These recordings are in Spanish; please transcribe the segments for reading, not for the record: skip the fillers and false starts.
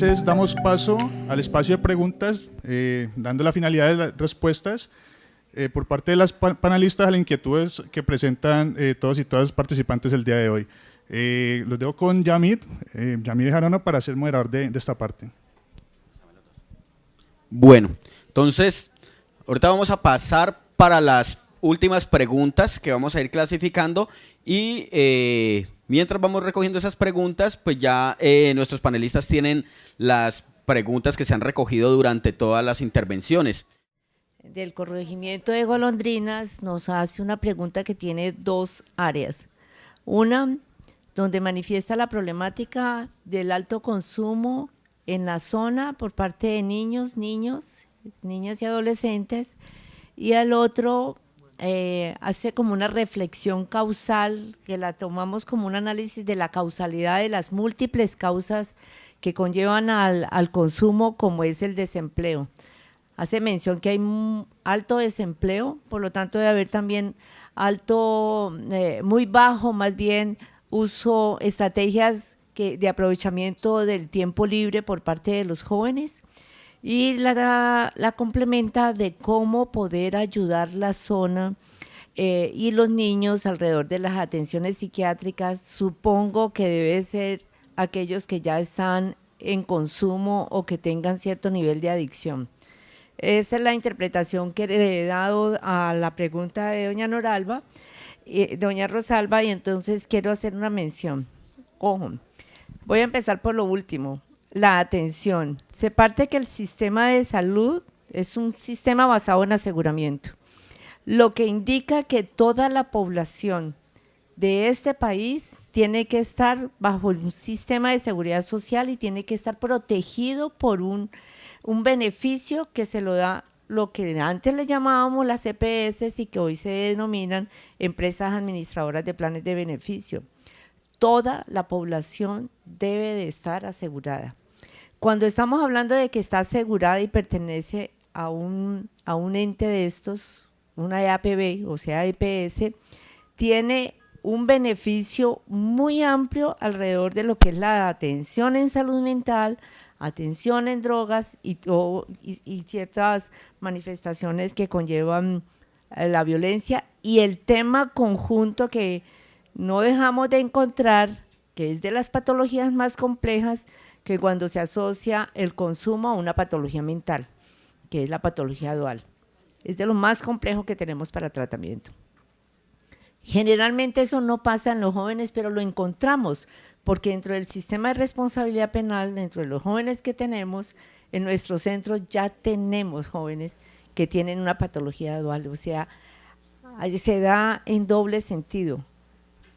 entonces damos paso al espacio de preguntas, dando la finalidad de las respuestas por parte de las panelistas a las inquietudes que presentan todos y todas los participantes el día de hoy. Los dejo con Yamid Jarana para ser moderador de esta parte. Bueno, entonces, ahorita vamos a pasar para las últimas preguntas que vamos a ir clasificando y mientras vamos recogiendo esas preguntas, pues ya nuestros panelistas tienen las preguntas que se han recogido durante todas las intervenciones. Del corregimiento de Golondrinas nos hace una pregunta que tiene dos áreas. Una, donde manifiesta la problemática del alto consumo en la zona por parte de niñas y adolescentes, y al otro hace como una reflexión causal, que la tomamos como un análisis de la causalidad de las múltiples causas que conllevan al consumo, como es el desempleo. Hace mención que hay alto desempleo, por lo tanto debe haber también alto, muy bajo más bien, estrategias de aprovechamiento del tiempo libre por parte de los jóvenes, y la complementa de cómo poder ayudar la zona y los niños alrededor de las atenciones psiquiátricas. Supongo que debe ser aquellos que ya están en consumo o que tengan cierto nivel de adicción. Esa es la interpretación que le he dado a la pregunta de doña Rosalba, y entonces quiero hacer una mención. Ojo, voy a empezar por lo último, la atención. Se parte que el sistema de salud es un sistema basado en aseguramiento, lo que indica que toda la población de este país tiene que estar bajo un sistema de seguridad social y tiene que estar protegido por un beneficio que se lo da lo que antes le llamábamos las EPS y que hoy se denominan empresas administradoras de planes de beneficio. Toda la población debe de estar asegurada. Cuando estamos hablando de que está asegurada y pertenece a un ente de estos, una EAPB, o sea EPS, tiene un beneficio muy amplio alrededor de lo que es la atención en salud mental, atención en drogas y ciertas manifestaciones que conllevan la violencia, y el tema conjunto que no dejamos de encontrar, que es de las patologías más complejas, que cuando se asocia el consumo a una patología mental, que es la patología dual. Es de lo más complejo que tenemos para tratamiento. Generalmente eso no pasa en los jóvenes, pero lo encontramos, porque dentro del sistema de responsabilidad penal, dentro de los jóvenes que tenemos, en nuestros centros ya tenemos jóvenes que tienen una patología dual, o sea, se da en doble sentido.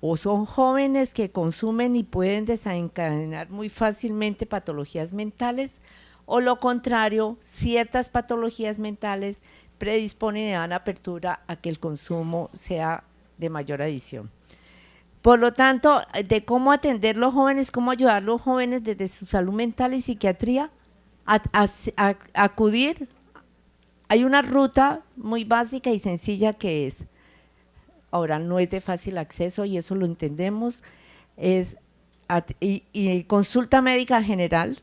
O son jóvenes que consumen y pueden desencadenar muy fácilmente patologías mentales, o lo contrario, ciertas patologías mentales predisponen y dan apertura a que el consumo sea de mayor adición. Por lo tanto, de cómo atender a los jóvenes, cómo ayudar a los jóvenes desde su salud mental y psiquiatría a acudir, hay una ruta muy básica y sencilla que es, ahora no es de fácil acceso y eso lo entendemos, es consulta médica general,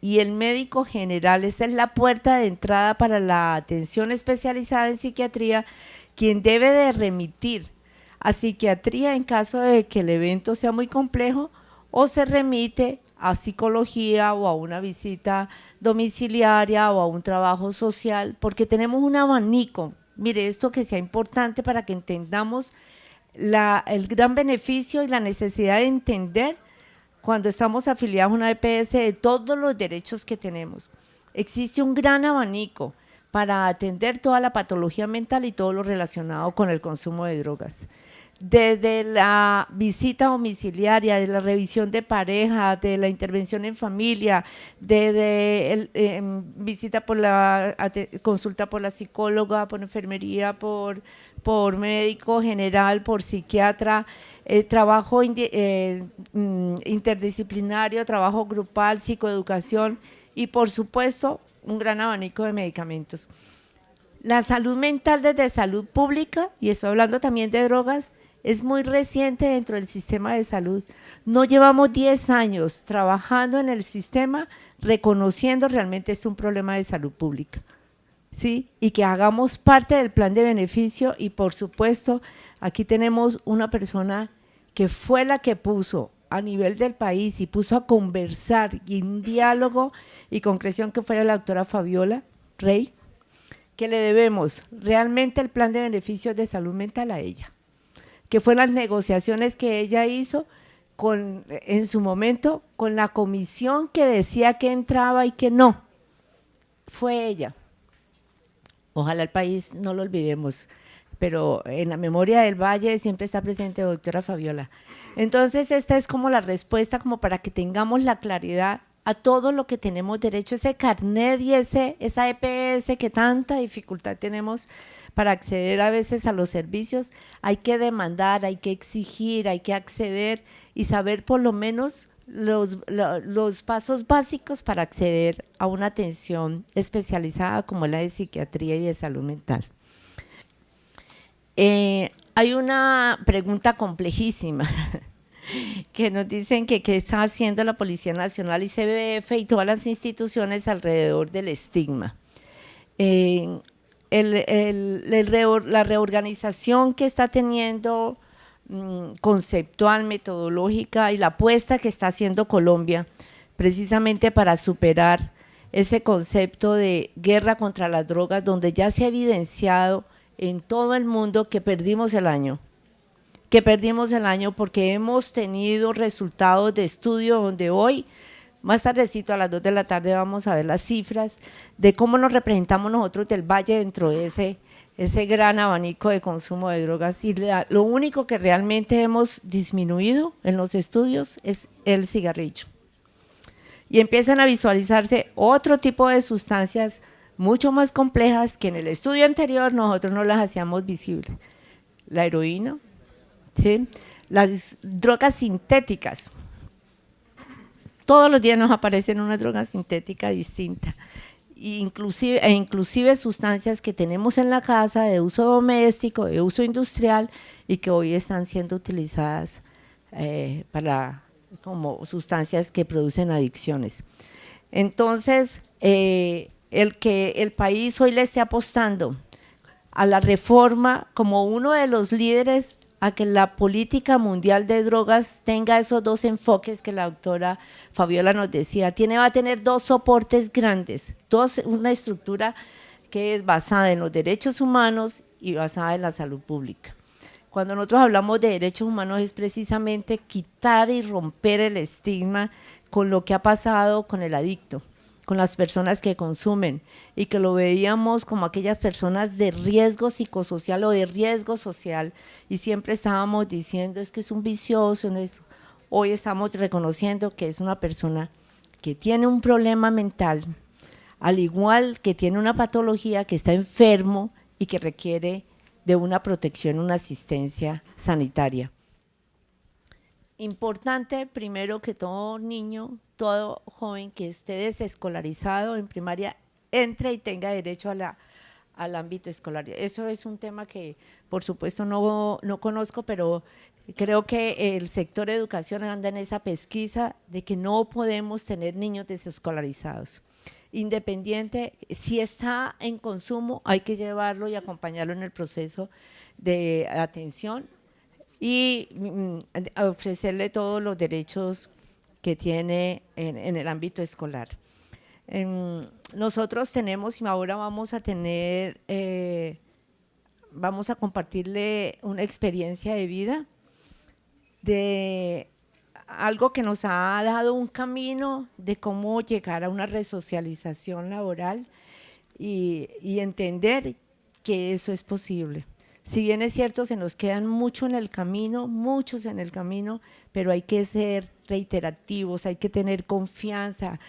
y el médico general, esa es la puerta de entrada para la atención especializada en psiquiatría, quien debe de remitir a psiquiatría en caso de que el evento sea muy complejo, o se remite a psicología o a una visita domiciliaria o a un trabajo social, porque tenemos un abanico. Mire, esto que sea importante para que entendamos el gran beneficio y la necesidad de entender cuando estamos afiliados a una EPS de todos los derechos que tenemos. Existe un gran abanico para atender toda la patología mental y todo lo relacionado con el consumo de drogas. Desde la visita domiciliaria, de la revisión de pareja, de la intervención en familia, desde visita por consulta por la psicóloga, por enfermería, por médico general, por psiquiatra, trabajo interdisciplinario, trabajo grupal, psicoeducación y por supuesto un gran abanico de medicamentos. La salud mental desde salud pública, y estoy hablando también de drogas, es muy reciente dentro del sistema de salud. No llevamos 10 años trabajando en el sistema, reconociendo realmente es un problema de salud pública, ¿sí? Y que hagamos parte del plan de beneficio y por supuesto aquí tenemos una persona que fue la que puso a nivel del país y puso a conversar y un diálogo y concreción que fuera la doctora Fabiola Rey, que le debemos realmente el plan de beneficios de salud mental a ella, que fue las negociaciones que ella hizo en su momento con la comisión que decía que entraba y que no, fue ella. Ojalá el país no lo olvidemos, pero en la memoria del Valle siempre está presente doctora Fabiola. Entonces esta es como la respuesta como para que tengamos la claridad a todo lo que tenemos derecho, ese carnet y esa EPS que tanta dificultad tenemos para acceder a veces a los servicios, hay que demandar, hay que exigir, hay que acceder y saber por lo menos los pasos básicos para acceder a una atención especializada como la de psiquiatría y de salud mental. Hay una pregunta complejísima que nos dicen que qué está haciendo la Policía Nacional y CBF y todas las instituciones alrededor del estigma. La reorganización que está teniendo conceptual, metodológica y la apuesta que está haciendo Colombia precisamente para superar ese concepto de guerra contra las drogas, donde ya se ha evidenciado en todo el mundo que perdimos el año porque hemos tenido resultados de estudio donde hoy, más tardecito a las 2 de la tarde vamos a ver las cifras de cómo nos representamos nosotros del Valle dentro de ese gran abanico de consumo de drogas y lo único que realmente hemos disminuido en los estudios es el cigarrillo. Y empiezan a visualizarse otro tipo de sustancias mucho más complejas que en el estudio anterior nosotros no las hacíamos visibles. La heroína, ¿sí? Las drogas sintéticas. Todos los días nos aparecen una droga sintética distinta. Inclusive sustancias que tenemos en la casa de uso doméstico, de uso industrial y que hoy están siendo utilizadas como sustancias que producen adicciones. Entonces, el que el país hoy le esté apostando a la reforma como uno de los líderes a que la política mundial de drogas tenga esos dos enfoques que la doctora Fabiola nos decía, va a tener dos soportes grandes, una estructura que es basada en los derechos humanos y basada en la salud pública. Cuando nosotros hablamos de derechos humanos es precisamente quitar y romper el estigma con lo que ha pasado con el adicto, con las personas que consumen y que lo veíamos como aquellas personas de riesgo psicosocial o de riesgo social y siempre estábamos diciendo es que es un vicioso, no es. Hoy estamos reconociendo que es una persona que tiene un problema mental, al igual que tiene una patología, que está enfermo y que requiere de una protección, una asistencia sanitaria. Importante, primero, que todo niño, todo joven que esté desescolarizado en primaria entre y tenga derecho al ámbito escolar. Eso es un tema que, por supuesto, no conozco, pero creo que el sector de educación anda en esa pesquisa de que no podemos tener niños desescolarizados. Independiente, si está en consumo, hay que llevarlo y acompañarlo en el proceso de atención y ofrecerle todos los derechos que tiene en el ámbito escolar. Nosotros tenemos y ahora vamos a tener, vamos a compartirle una experiencia de vida de algo que nos ha dado un camino de cómo llegar a una resocialización laboral y entender que eso es posible. Si bien es cierto, se nos quedan muchos en el camino, pero hay que ser reiterativos, hay que tener confianza,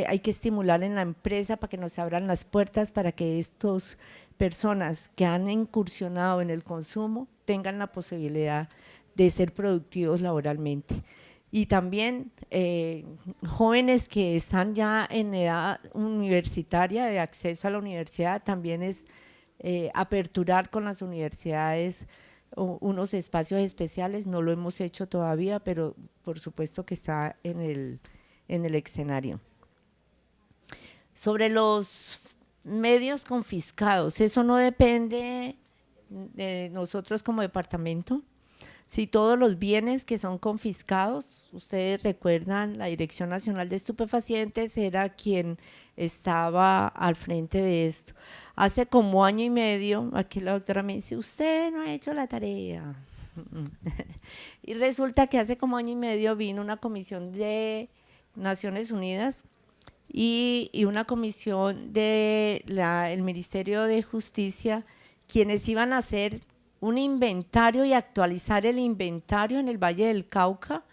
hay que estimular en la empresa para que nos abran las puertas para que estas personas que han incursionado en el consumo tengan la posibilidad de ser productivos laboralmente. Y también jóvenes que están ya en edad universitaria, de acceso a la universidad, también es aperturar con las universidades unos espacios especiales, no lo hemos hecho todavía, pero por supuesto que está en el escenario. Sobre los medios confiscados, eso no depende de nosotros como departamento. Si todos los bienes que son confiscados, ustedes recuerdan, la Dirección Nacional de Estupefacientes era quien estaba al frente de esto. Hace como año y medio, aquí la doctora me dice, usted no ha hecho la tarea. Y resulta que hace como año y medio vino una comisión de Naciones Unidas y una comisión del Ministerio de Justicia, quienes iban a hacer un inventario y actualizar el inventario en el Valle del Cauca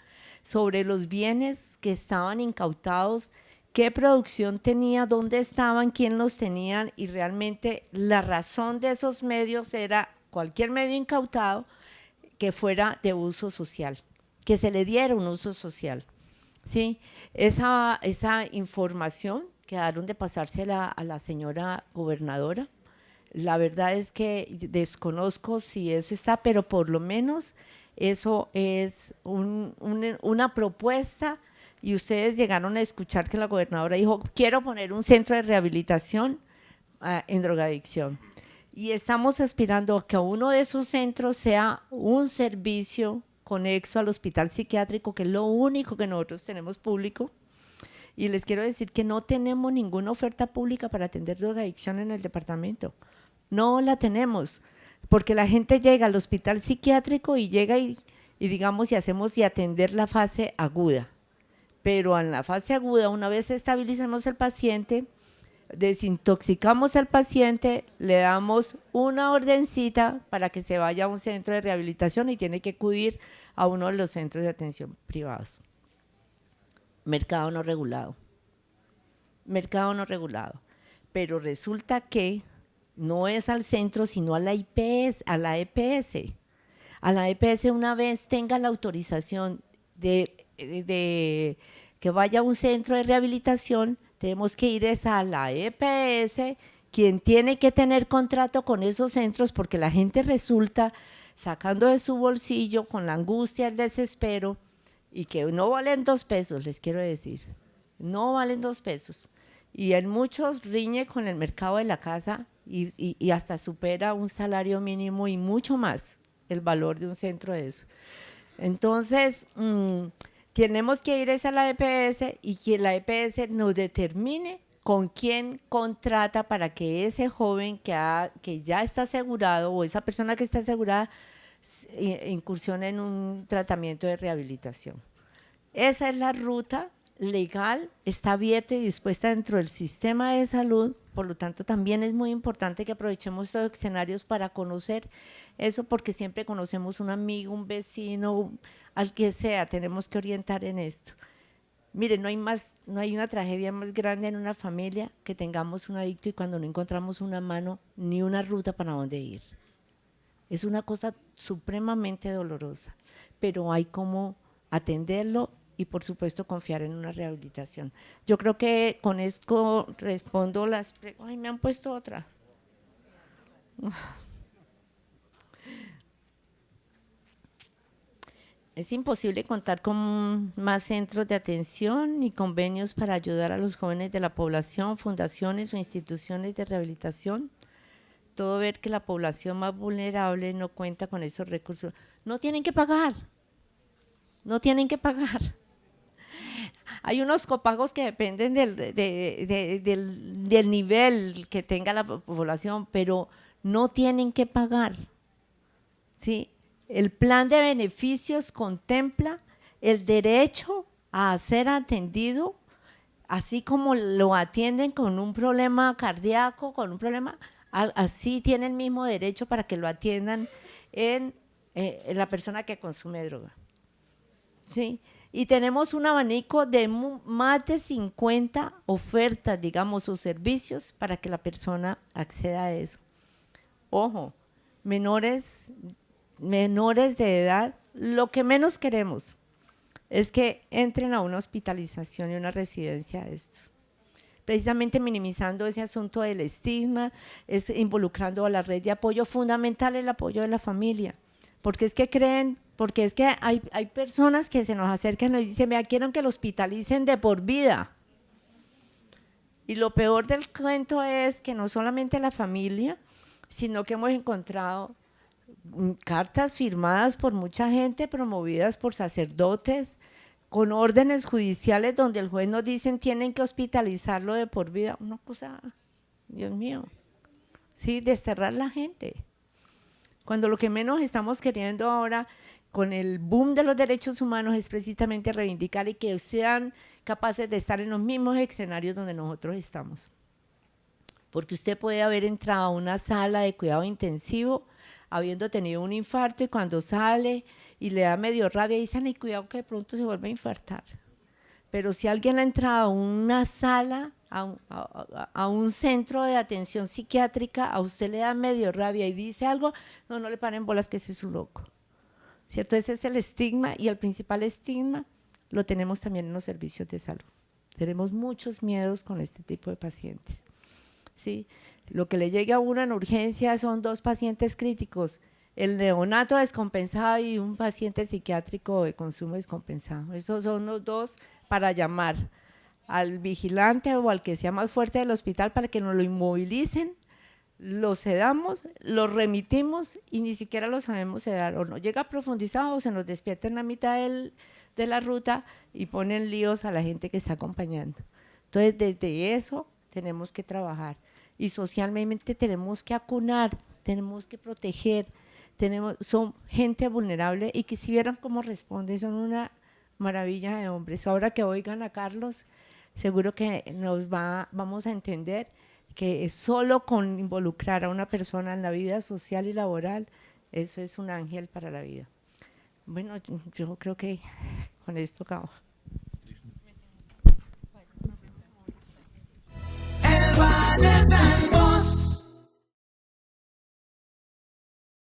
sobre los bienes que estaban incautados, qué producción tenía, dónde estaban, quién los tenían, y realmente la razón de esos medios era cualquier medio incautado que fuera de uso social, que se le diera un uso social. ¿Sí? Esa información quedaron de pasársela a la señora gobernadora. La verdad es que desconozco si eso está, pero por lo menos eso es una propuesta, y ustedes llegaron a escuchar que la gobernadora dijo, quiero poner un centro de rehabilitación en drogadicción. Y estamos aspirando a que uno de esos centros sea un servicio conexo al hospital psiquiátrico, que es lo único que nosotros tenemos público. Y les quiero decir que no tenemos ninguna oferta pública para atender drogadicción en el departamento. No la tenemos, porque la gente llega al hospital psiquiátrico y llega y digamos, y hacemos y atender la fase aguda. Pero en la fase aguda, una vez estabilizamos el paciente, desintoxicamos al paciente, le damos una ordencita para que se vaya a un centro de rehabilitación y tiene que acudir a uno de los centros de atención privados. Mercado no regulado. Mercado no regulado. Pero resulta que no es al centro, sino a la IPS, a la EPS. A la EPS, una vez tenga la autorización de que vaya a un centro de rehabilitación, tenemos que ir a la EPS, quien tiene que tener contrato con esos centros, porque la gente resulta sacando de su bolsillo con la angustia, el desespero, y que no valen 2 pesos, les quiero decir, no valen 2 pesos. Y en muchos riñe con el mercado de la casa y hasta supera un salario mínimo y mucho más el valor de un centro de eso. Entonces, tenemos que ir a la EPS y que la EPS nos determine con quién contrata para que ese joven que ya está asegurado, o esa persona que está asegurada, incursione en un tratamiento de rehabilitación. Esa es la ruta legal, está abierta y dispuesta dentro del sistema de salud. Por lo tanto, también es muy importante que aprovechemos estos escenarios para conocer eso, porque siempre conocemos un amigo, un vecino, al que sea, tenemos que orientar en esto. Miren, no hay una tragedia más grande en una familia que tengamos un adicto y cuando no encontramos una mano ni una ruta para dónde ir. Es una cosa supremamente dolorosa, pero hay cómo atenderlo y por supuesto confiar en una rehabilitación. Yo creo que con esto respondo las preguntas. Ay, me han puesto otra. Es imposible contar con más centros de atención y convenios para ayudar a los jóvenes de la población, fundaciones o instituciones de rehabilitación. Todo ver que la población más vulnerable no cuenta con esos recursos. No tienen que pagar, no tienen que pagar. Hay unos copagos que dependen del nivel que tenga la población, pero no tienen que pagar, ¿sí? El plan de beneficios contempla el derecho a ser atendido, así como lo atienden con un problema cardíaco, con un problema, así tiene el mismo derecho para que lo atiendan en la persona que consume droga. ¿Sí? Y tenemos un abanico de más de 50 ofertas, digamos, o servicios para que la persona acceda a eso. Ojo, menores de edad, lo que menos queremos es que entren a una hospitalización y una residencia de estos. Precisamente minimizando ese asunto del estigma, es involucrando a la red de apoyo, fundamental el apoyo de la familia, porque es que creen, porque es que hay personas que se nos acercan y nos dicen, vea, quieren que lo hospitalicen de por vida. Y lo peor del cuento es que no solamente la familia, sino que hemos encontrado cartas firmadas por mucha gente, promovidas por sacerdotes, con órdenes judiciales donde el juez nos dice tienen que hospitalizarlo de por vida. Una cosa, Dios mío, sí, desterrar la gente. Cuando lo que menos estamos queriendo ahora con el boom de los derechos humanos es precisamente reivindicar y que sean capaces de estar en los mismos escenarios donde nosotros estamos. Porque usted puede haber entrado a una sala de cuidado intensivo habiendo tenido un infarto y cuando sale y le da medio rabia dicen, ay, cuidado que de pronto se vuelve a infartar. Pero si alguien ha entrado a una sala, a un centro de atención psiquiátrica, a usted le da medio rabia y dice algo, no le paren bolas que ese es un loco. ¿Cierto? Ese es el estigma y el principal estigma lo tenemos también en los servicios de salud. Tenemos muchos miedos con este tipo de pacientes. ¿Sí? Lo que le llega a uno en urgencia son 2 pacientes críticos, el neonato descompensado y un paciente psiquiátrico de consumo descompensado. Esos son los 2 para llamar al vigilante o al que sea más fuerte del hospital para que nos lo inmovilicen, lo sedamos, lo remitimos y ni siquiera lo sabemos sedar, o no llega profundizado o se nos despierta en la mitad de la ruta y ponen líos a la gente que está acompañando. Entonces, desde eso tenemos que trabajar y socialmente tenemos que acunar, tenemos que proteger, son gente vulnerable y que si vieran cómo responden, son una maravilla de hombres. Ahora que oigan a Carlos, seguro que vamos a entender que solo con involucrar a una persona en la vida social y laboral, eso es un ángel para la vida. Bueno, yo creo que con esto acabo.